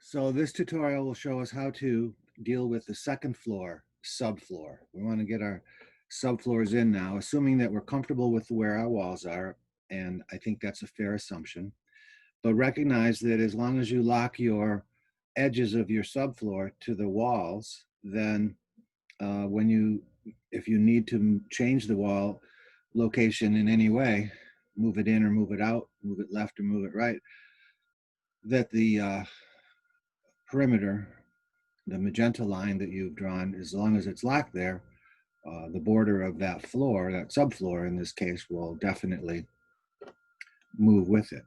So this tutorial will show us how to deal with the second floor subfloor. We want to get our subfloors in now, assuming that we're comfortable with where our walls are, and I think that's a fair assumption. But recognize that as long as you lock your edges of your subfloor to the walls, then if you need to change the wall location in any way, move it in or move it out, move it left or move it right, that the perimeter, the magenta line that you've drawn, as long as it's locked there, the border of that floor, that subfloor in this case, will definitely move with it.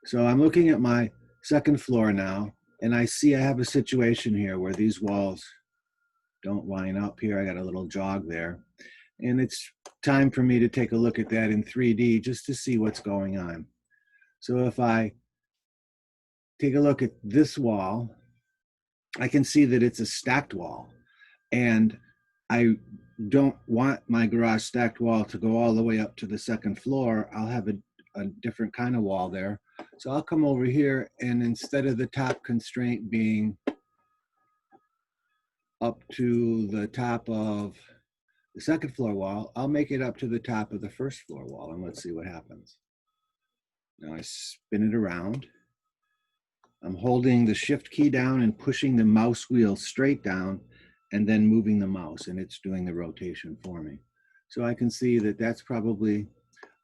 So I'm looking at my second floor now, and I see I have a situation here where these walls don't line up here. I got a little jog there. And it's time for me to take a look at that in 3D just to see what's going on. So if I take a look at this wall, I can see that it's a stacked wall. And I don't want my garage stacked wall to go all the way up to the second floor. I'll have a different kind of wall there. So I'll come over here, and instead of the top constraint being up to the top of the second floor wall, I'll make it up to the top of the first floor wall, and let's see what happens. Now I spin it around. I'm holding the shift key down and pushing the mouse wheel straight down and then moving the mouse, and it's doing the rotation for me. So I can see that that's probably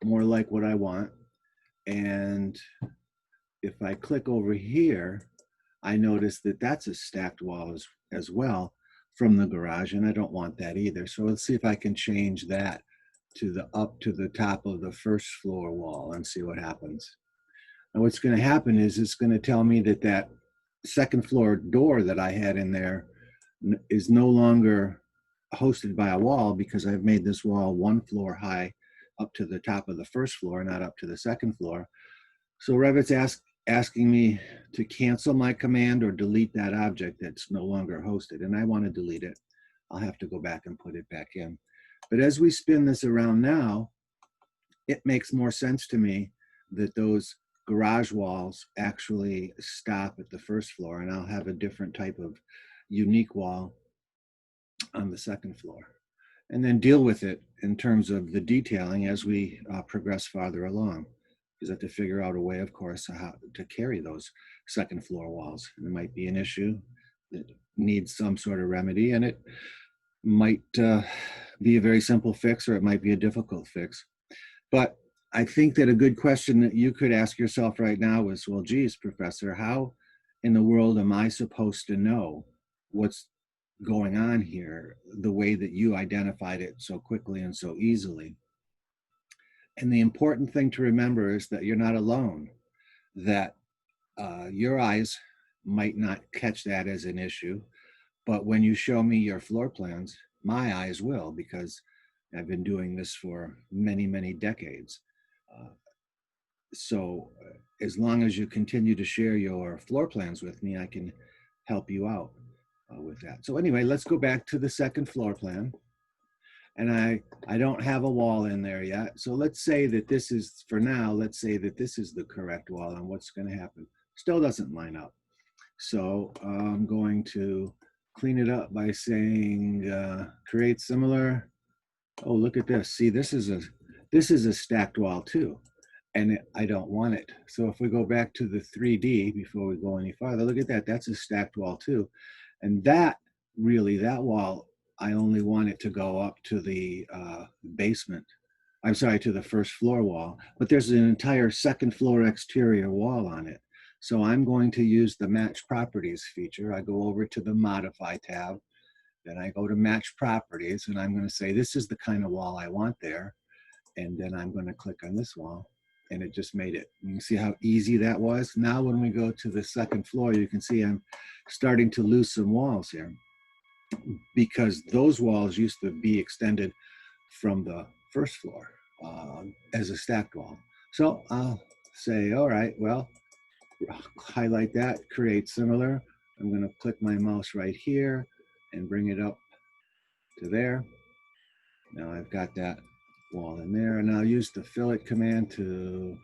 more like what I want. And if I click over here, I notice that that's a stacked wall as well from the garage, and I don't want that either. So let's see if I can change that to up to the top of the first floor wall and see what happens. And what's going to happen is it's going to tell me that that second floor door that I had in there is no longer hosted by a wall, because I've made this wall one floor high up to the top of the first floor, not up to the second floor. So Revit's asking me to cancel my command or delete that object that's no longer hosted, and I want to delete it. I'll have to go back and put it back in. But as we spin this around now, it makes more sense to me that those garage walls actually stop at the first floor, and I'll have a different type of unique wall on the second floor, and then deal with it in terms of the detailing as we progress farther along. Because I have to figure out a way, of course, how to carry those second floor walls. And it might be an issue that needs some sort of remedy, and it might be a very simple fix, or it might be a difficult fix. But I think that a good question that you could ask yourself right now is, well, geez, Professor, how in the world am I supposed to know what's going on here the way that you identified it so quickly and so easily? And the important thing to remember is that you're not alone, that your eyes might not catch that as an issue, but when you show me your floor plans, my eyes will, because I've been doing this for many, many decades. So as long as you continue to share your floor plans with me, I can help you out with that. So anyway, let's go back to the second floor plan. And I don't have a wall in there yet. So let's say that this is, for now, let's say that this is the correct wall, and what's going to happen? Still doesn't line up. So I'm going to clean it up by saying create similar. Oh, look at this. See, this is a stacked wall too, and I don't want it. So if we go back to the 3D before we go any farther, look at that. That's a stacked wall too. And that wall, I only want it to go up to the basement. I'm sorry, to the first floor wall, but there's an entire second floor exterior wall on it. So I'm going to use the match properties feature. I go over to the modify tab, then I go to match properties, and I'm going to say, this is the kind of wall I want there. And then I'm going to click on this wall, and it just made it. You can see how easy that was. Now when we go to the second floor, you can see I'm starting to lose some walls here, because those walls used to be extended from the first floor as a stacked wall. So I'll say, all right, well, highlight that, create similar. I'm going to click my mouse right here and bring it up to there. Now I've got that wall in there, and I'll use the fillet command to,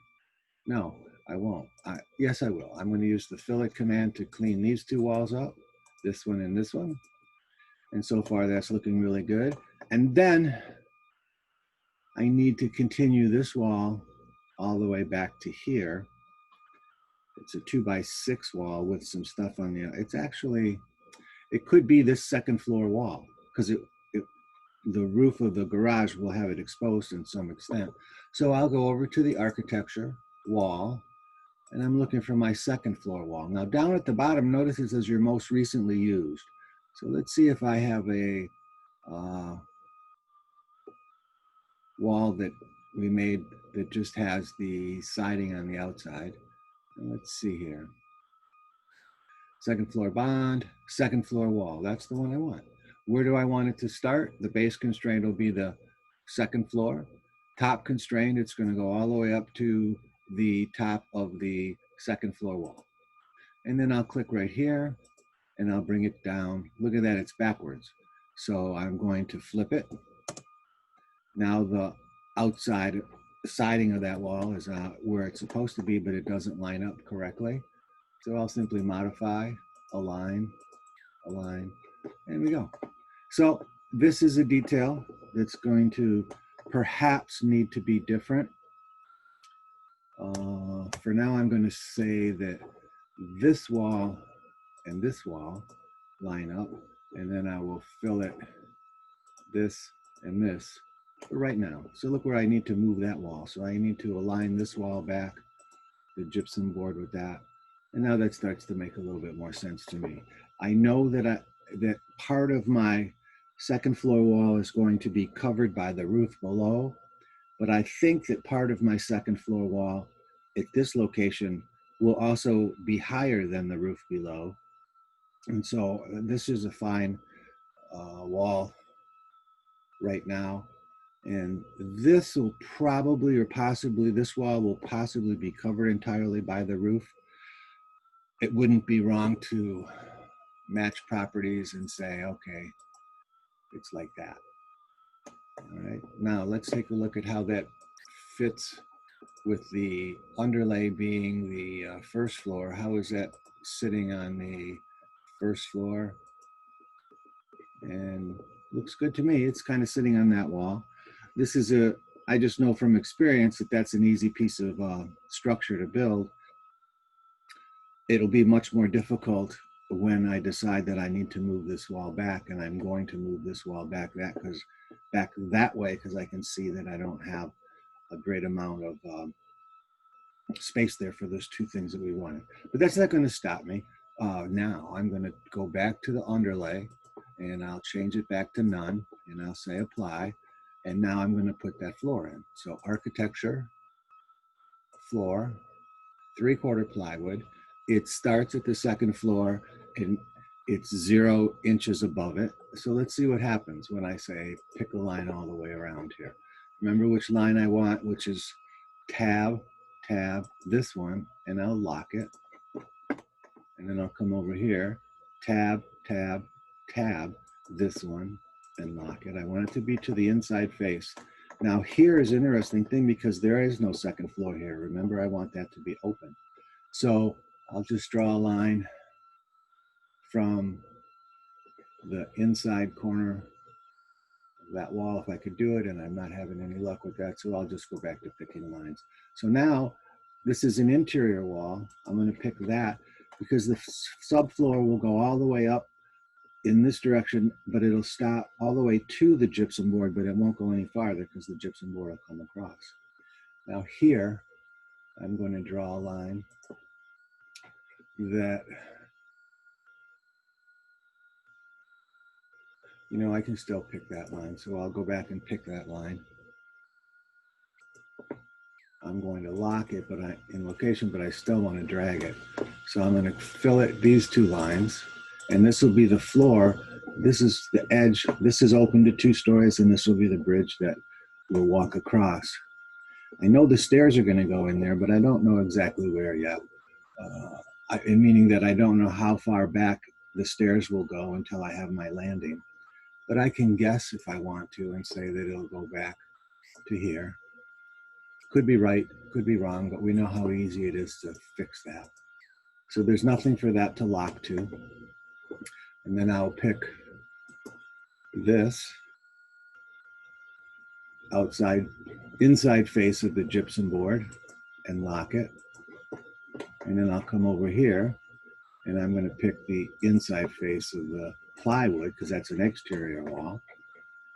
no, I won't. Yes, I will. I'm going to use the fillet command to clean these two walls up, this one and this one. And so far that's looking really good. And then I need to continue this wall all the way back to here. It's a 2x6 wall with some stuff on the, it's actually, it could be this second floor wall because the roof of the garage will have it exposed to some extent. So I'll go over to the architecture wall and I'm looking for my second floor wall. Now down at the bottom, notice it says your most recently used. So let's see if I have a wall that we made that just has the siding on the outside. And let's see here. Second floor bond, second floor wall. That's the one I want. Where do I want it to start? The base constraint will be the second floor. Top constraint, it's going to go all the way up to the top of the second floor wall. And then I'll click right here and I'll bring it down. Look at that, it's backwards. So I'm going to flip it. Now the outside siding of that wall is where it's supposed to be, but it doesn't line up correctly. So I'll simply modify, align, and we go. So this is a detail that's going to perhaps need to be different. For now, I'm going to say that this wall and this wall line up, and then I will fill it this and this for right now. So look where I need to move that wall. So I need to align this wall back, the gypsum board with that. And now that starts to make a little bit more sense to me. I know that that part of my second floor wall is going to be covered by the roof below, but I think that part of my second floor wall at this location will also be higher than the roof below. And so this is a fine wall right now. And this will probably, or possibly, this wall will possibly be covered entirely by the roof. It wouldn't be wrong to match properties and say, okay, it's like that. All right, now let's take a look at how that fits with the underlay being the first floor. How is that sitting on the first floor? And looks good to me. It's kind of sitting on that wall. This is I just know from experience that that's an easy piece of structure to build. It'll be much more difficult when I decide that I need to move this wall back, and I'm going to move this wall back that way because I can see that I don't have a great amount of space there for those two things that we wanted. But that's not going to stop me. Now I'm going to go back to the underlay and I'll change it back to none and I'll say apply. And now I'm going to put that floor in. So architecture, floor, 3/4 plywood. It starts at the second floor and it's 0 inches above it. So let's see what happens when I say pick a line all the way around here. Remember which line I want, which is tab, this one, and I'll lock it. And then I'll come over here, tab, this one, and lock it. I want it to be to the inside face. Now here is an interesting thing because there is no second floor here. Remember, I want that to be open. So I'll just draw a line from the inside corner of that wall if I could do it, and I'm not having any luck with that, so I'll just go back to picking lines. So now this is an interior wall. I'm going to pick that because the subfloor will go all the way up in this direction, but it'll stop all the way to the gypsum board, but it won't go any farther because the gypsum board will come across. Now here, I'm going to draw a line that, you know, I can still pick that line. So I'll go back and pick that line. I'm going to lock it in location, but I still want to drag it. So I'm going to fillet these two lines, and this will be the floor. This is the edge. This is open to 2 stories, and this will be the bridge that we'll walk across. I know the stairs are going to go in there, but I don't know exactly where yet. Meaning that I don't know how far back the stairs will go until I have my landing. But I can guess if I want to and say that it'll go back to here. Could be right, could be wrong, but we know how easy it is to fix that. So there's nothing for that to lock to. And then I'll pick this inside face of the gypsum board and lock it. And then I'll come over here and I'm going to pick the inside face of the plywood because that's an exterior wall.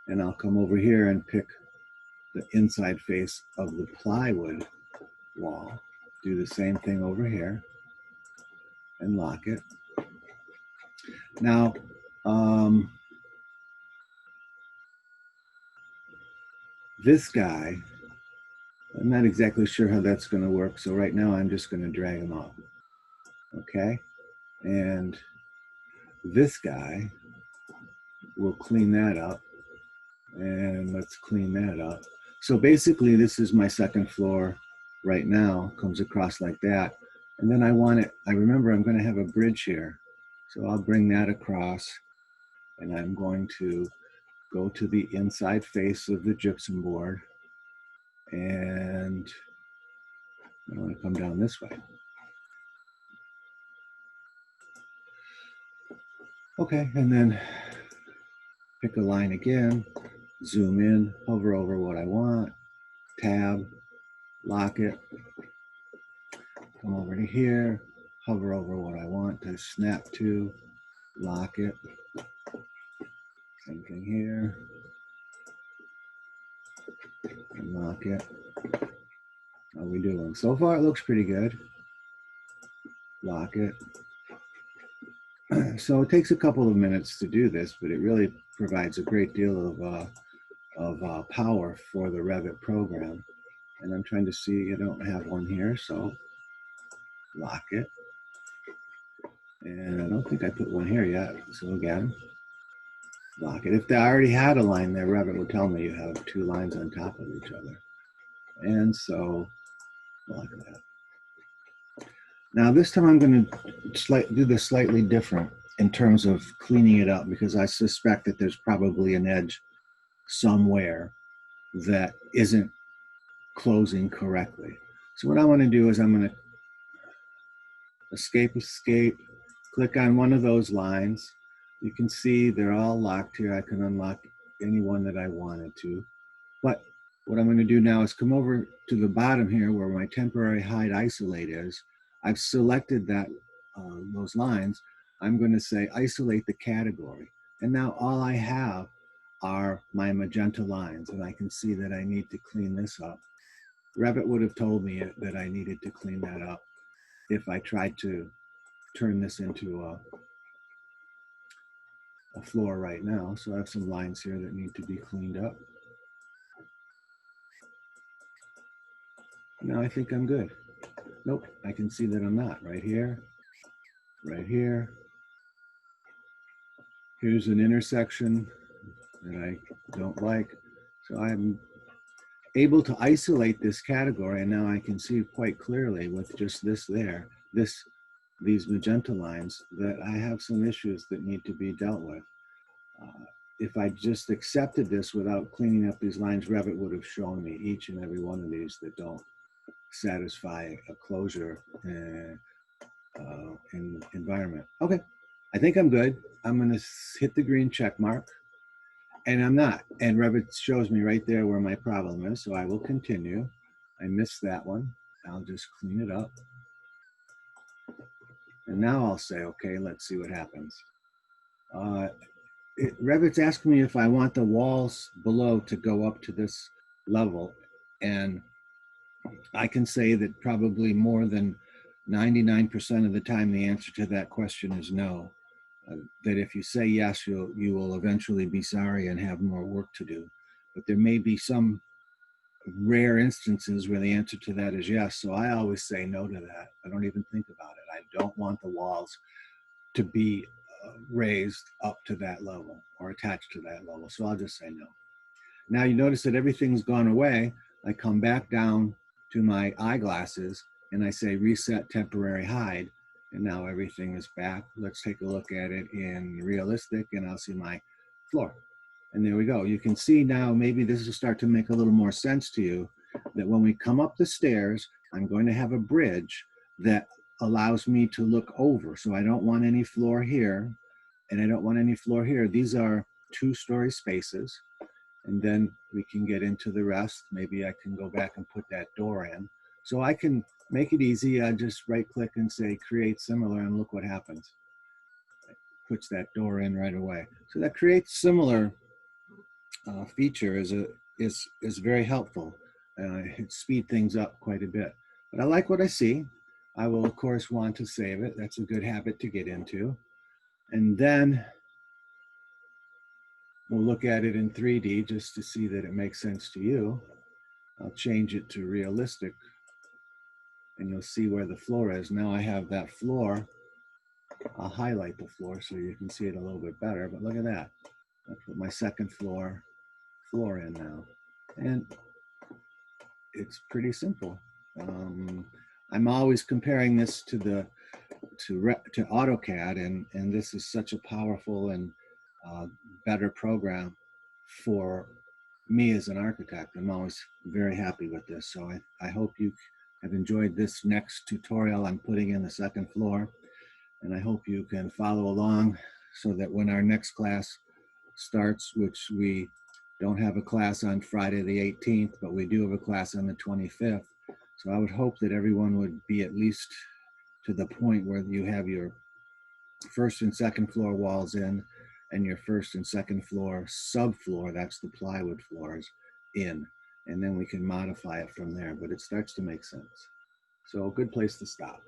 And I'll come over here and pick the inside face of the plywood wall. Do the same thing over here and lock it. Now, this guy, I'm not exactly sure how that's going to work. So right now I'm just going to drag him up. Okay. And this guy, we'll clean that up. And let's clean that up. So basically this is my second floor right now, comes across like that. And then I remember I'm going to have a bridge here. So I'll bring that across and I'm going to go to the inside face of the gypsum board. And I want to come down this way. Okay, and then pick a line again, zoom in, hover over what I want, tab, lock it, come over to here, hover over what I want to snap to, lock it, same thing here, and lock it. How are we doing? So far it looks pretty good. Lock it. So it takes a couple of minutes to do this, but it really provides a great deal of power for the Revit program. And I'm trying to see, I don't have one here, so lock it. And I don't think I put one here yet. So again, lock it. If I already had a line there, Revit would tell me you have two lines on top of each other. And so lock that. Now this time I'm going to do this slightly different in terms of cleaning it up because I suspect that there's probably an edge somewhere that isn't closing correctly. So what I want to do is I'm going to escape, click on one of those lines. You can see they're all locked here. I can unlock any one that I wanted to. But what I'm going to do now is come over to the bottom here where my temporary hide isolate is. I've selected that those lines. I'm going to say isolate the category. And now all I have are my magenta lines. And I can see that I need to clean this up. Revit would have told me that I needed to clean that up if I tried to turn this into a floor right now. So I have some lines here that need to be cleaned up. Now I think I'm good. Nope, I can see that I'm not. Right here, right here. Here's an intersection that I don't like. So I'm able to isolate this category, and now I can see quite clearly with just this there, these magenta lines, that I have some issues that need to be dealt with. If I just accepted this without cleaning up these lines, Revit would have shown me each and every one of these that don't satisfy a closure environment. Okay, I think I'm good. I'm going to hit the green check mark, and I'm not. And Revit shows me right there where my problem is, so I will continue. I missed that one. I'll just clean it up. And now I'll say, okay, let's see what happens. Revit's asking me if I want the walls below to go up to this level, and I can say that probably more than 99% of the time the answer to that question is no. That if you say yes, you will eventually be sorry and have more work to do. But there may be some rare instances where the answer to that is yes. So I always say no to that. I don't even think about it. I don't want the walls to be raised up to that level or attached to that level. So I'll just say no. Now you notice that everything's gone away. I come back down to my eyeglasses and I say reset temporary hide. And now everything is back. Let's take a look at it in realistic and I'll see my floor. And there we go. You can see now, maybe this will start to make a little more sense to you. that when we come up the stairs, I'm going to have a bridge that allows me to look over. So I don't want any floor here, and I don't want any floor here. These are 2-story spaces. And then we can get into the rest. Maybe I can go back and put that door in. So I can make it easy. I just right click and say create similar, and look what happens. It puts that door in right away. So that creates similar feature is very helpful. It speed things up quite a bit. But I like what I see. I will of course want to save it. That's a good habit to get into. And then we'll look at it in 3D just to see that it makes sense to you. I'll change it to realistic, and you'll see where the floor is. Now I have that floor. I'll highlight the floor so you can see it a little bit better, but look at that. I put my second floor in now. And it's pretty simple. I'm always comparing this to AutoCAD, and this is such a powerful and better program for me as an architect. I'm always very happy with this. So I hope you have enjoyed this next tutorial. I'm putting in the second floor, and I hope you can follow along so that when our next class starts, which we don't have a class on Friday the 18th, but we do have a class on the 25th. So I would hope that everyone would be at least to the point where you have your first and second floor walls in, and your first and second floor subfloor, that's the plywood floors, in. And then we can modify it from there, but it starts to make sense. So a good place to stop.